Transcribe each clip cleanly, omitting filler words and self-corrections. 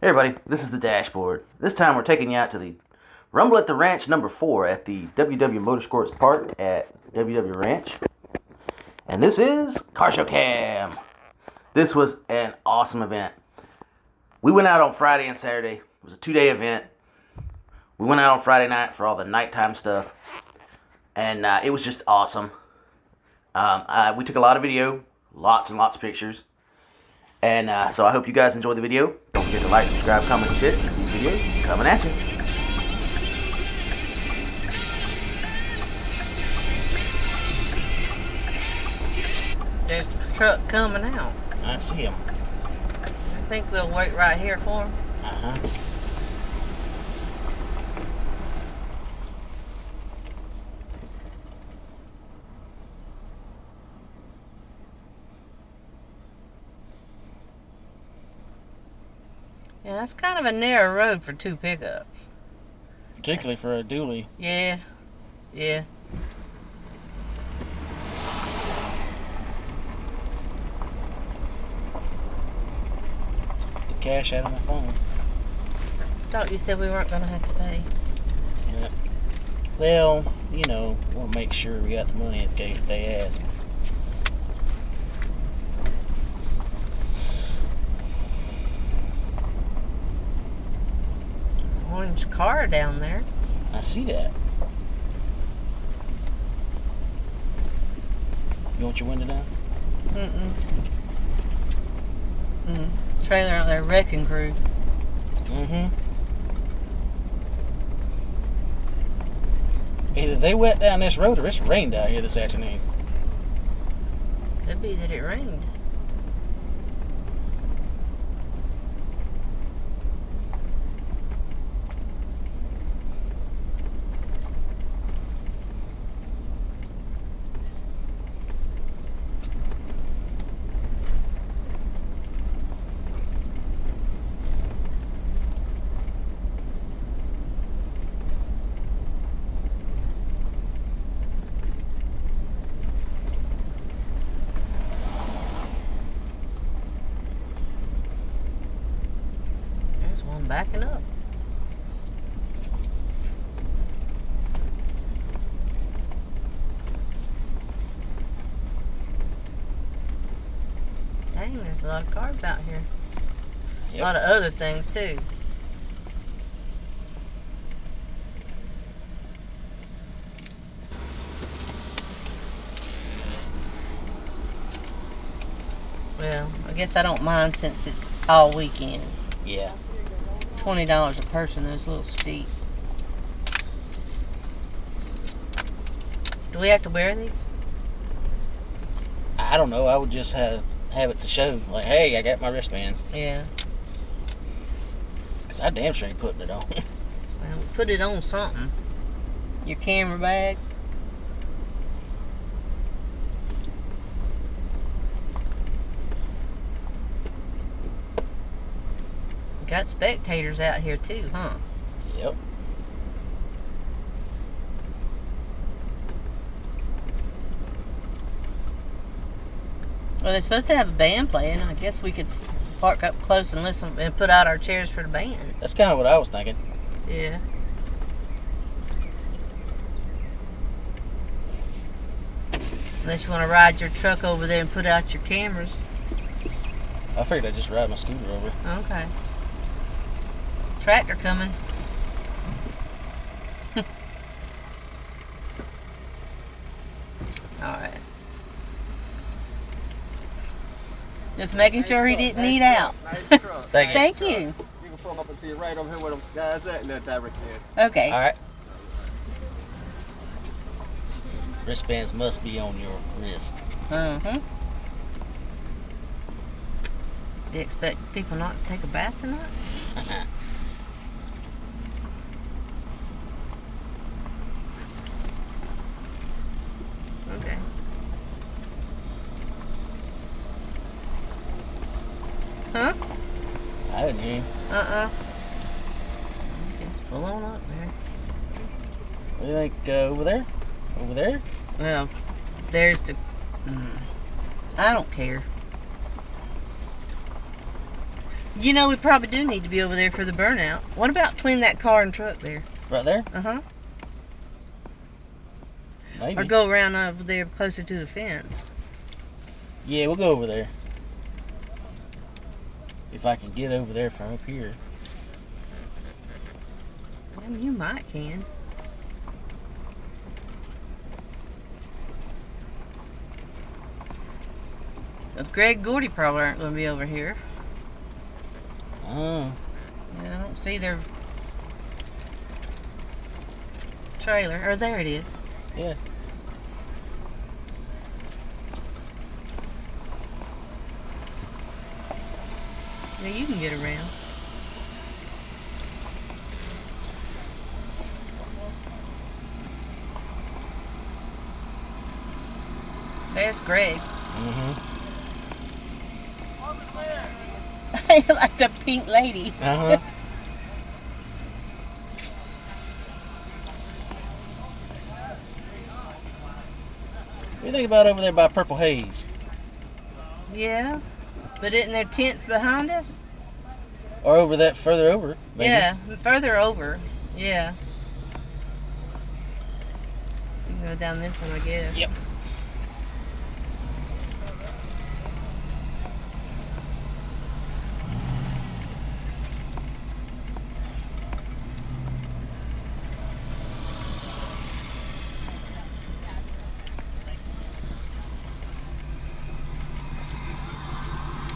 Hey everybody, this is the dashboard. This time we're taking you out to the Rumble at the Ranch number 4 at the WW Motorsports Park at WW Ranch. And this is Car Show Cam. This was an awesome event. We went out on Friday and Saturday. It was a 2-day event. We went out on Friday night for all the nighttime stuff. And it was just awesome. We took a lot of video, lots and lots of pictures. And so I hope you guys enjoyed the video. Don't forget to like, subscribe, comment, and share. This video coming at you. There's a truck coming out. I see him. I think we'll wait right here for him. Yeah, that's kind of a narrow road for 2 pickups. Particularly for a dually. Yeah. Yeah. The cash out of my phone. Thought you said we weren't going to have to pay. Yeah. Well, you know, we'll make sure we got the money in case they ask. Orange car down there. I see that. You want your window down? Trailer out there, wrecking crew. Either they wet down this road or it's rained out here this afternoon. Could be that it rained. Backing up. Dang, there's a lot of cars out here. Yep. A lot of other things too. Well, I guess I don't mind since it's all weekend. Yeah. $20 a person is a little steep. Do we have to wear these? I don't know. I would just have it to show. Like, hey, I got my wristband. Yeah. Because I damn sure ain't putting it on. Well, put it on something. Your camera bag. Got spectators out here too, huh? Yep. Well, they're supposed to have a band playing. I guess we could park up close and listen and put out our chairs for the band. That's kind of what I was thinking. Yeah. Unless you want to ride your truck over there and put out your cameras. I figured I'd just ride my scooter over. Okay. Tractor coming. Alright. Just making sure he didn't eat out. Nice truck. Thank you. Thank you. You can pull up and see right over here where them guys at and that direction. Okay. All right. Wristbands must be on your wrist. Do you expect people not to take a bath tonight? Okay. Huh? I didn't hear him. It's full on up there. What do you think, over there? Over there? Well, there's the... I don't care. You know, we probably do need to be over there for the burnout. What about between that car and truck there? Right there? Uh-huh. Maybe. Or go around over there closer to the fence. Yeah, we'll go over there. If I can get over there from up here. Well, you might can. Because Greg Gordy probably aren't going to be over here. Oh. Yeah, I don't see their trailer. Or there it is. Yeah. Yeah, you can get around. There's Greg. Mm-hmm. Like the pink lady. Uh-huh. What do you think about over there by Purple Haze? Yeah. But isn't there tents behind us? Or over that further over? Maybe. Yeah, further over. Yeah. You can go down this one, I guess. Yep.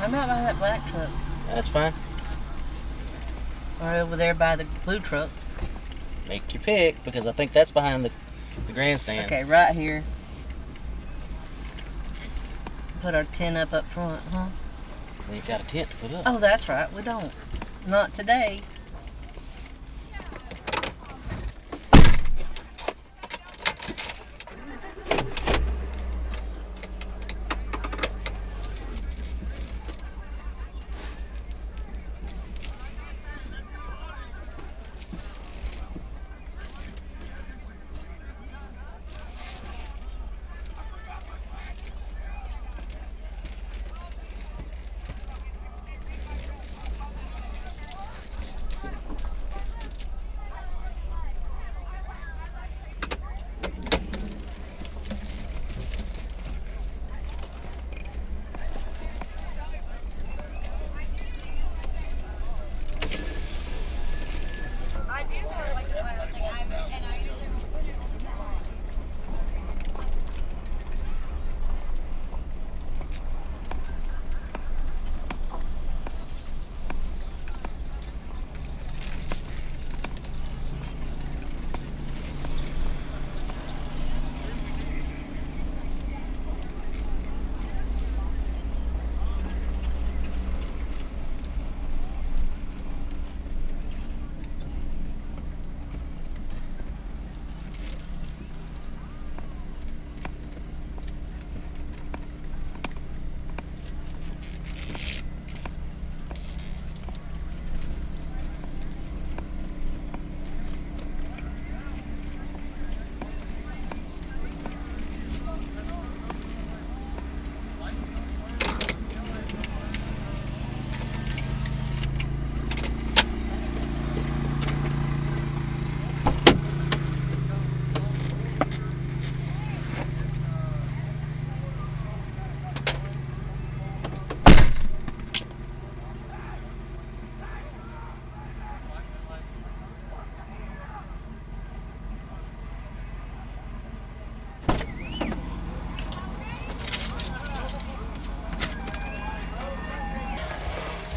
I'm out by that black truck. That's fine. Or over there by the blue truck. Make your pick, because I think that's behind the grandstand. Okay, right here. Put our tent up front, huh? We ain't got a tent to put up. Oh, that's right. We don't. Not today.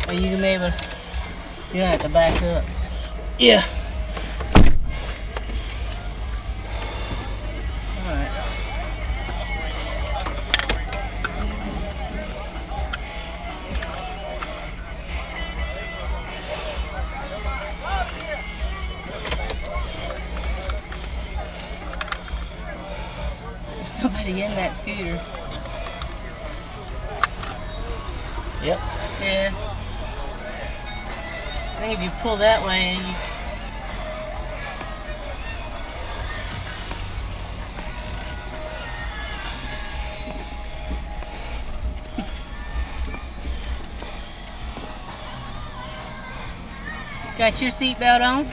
Are you gonna be able to? You'll have to back up. Yeah. Alright. There's somebody in that scooter. Yep. Yeah. I think if you pull that way, you... Got your seatbelt on?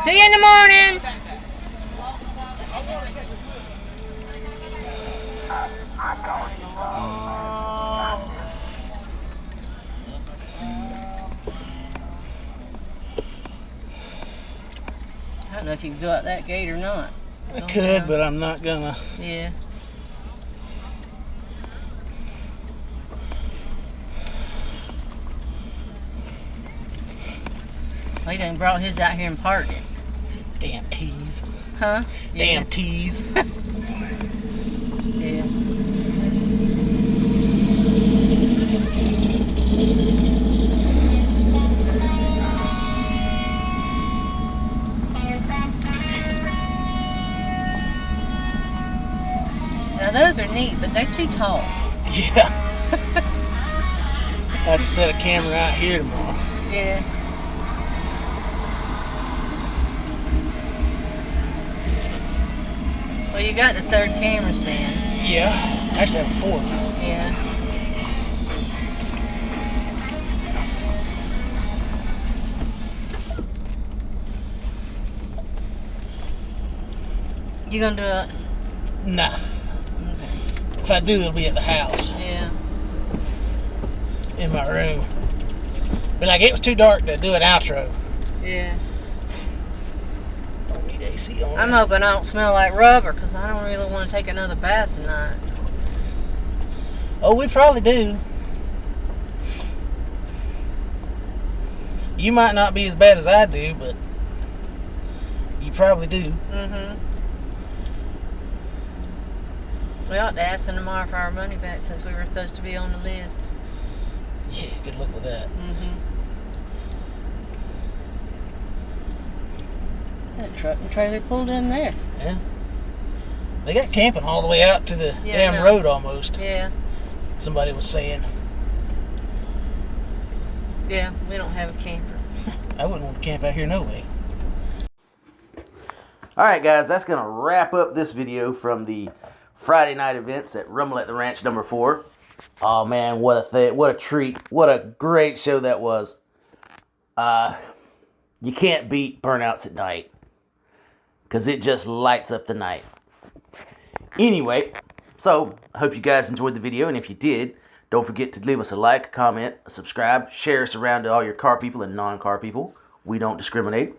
See you in the morning. I don't know if you can go out that gate or not. I could, but I'm not gonna. Yeah. Well, he done brought his out here and parked it. Damn tease. Huh? Damn tease. Yeah. Now those are neat, but they're too tall. Yeah. I have to set a camera out here tomorrow. Yeah. Well, you got the third camera stand. Yeah. I actually have a fourth. Yeah. You gonna do it? Nah. Okay. If I do, it'll be at the house. Yeah. In my room. But like, it was too dark to do an outro. Yeah. Don't need AC on. I'm hoping I don't smell like rubber, because I don't really want to take another bath tonight. Oh, we probably do. You might not be as bad as I do, but you probably do. Mm-hmm. We ought to ask them tomorrow for our money back, since we were supposed to be on the list. Yeah, good luck with that. Mm-hmm. That truck and trailer pulled in there. Yeah. They got camping all the way out to the Yeah, damn road almost. Yeah. Somebody was saying. Yeah, we don't have a camper. I wouldn't want to camp out here no way. Alright guys, that's going to wrap up this video from the Friday night events at Rumble at the Ranch number 4. Oh man, what a treat. What a great show that was. You can't beat burnouts at night, because it just lights up the night. Anyway, so I hope you guys enjoyed the video, and if you did, don't forget to leave us a like, comment, a subscribe, share us around to all your car people and non-car people. We don't discriminate.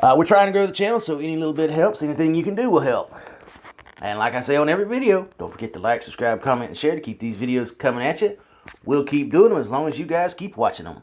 We're trying to grow the channel, so any little bit helps. Anything you can do will help. And like I say on every video, don't forget to like, subscribe, comment, and share to keep these videos coming at you. We'll keep doing them as long as you guys keep watching them.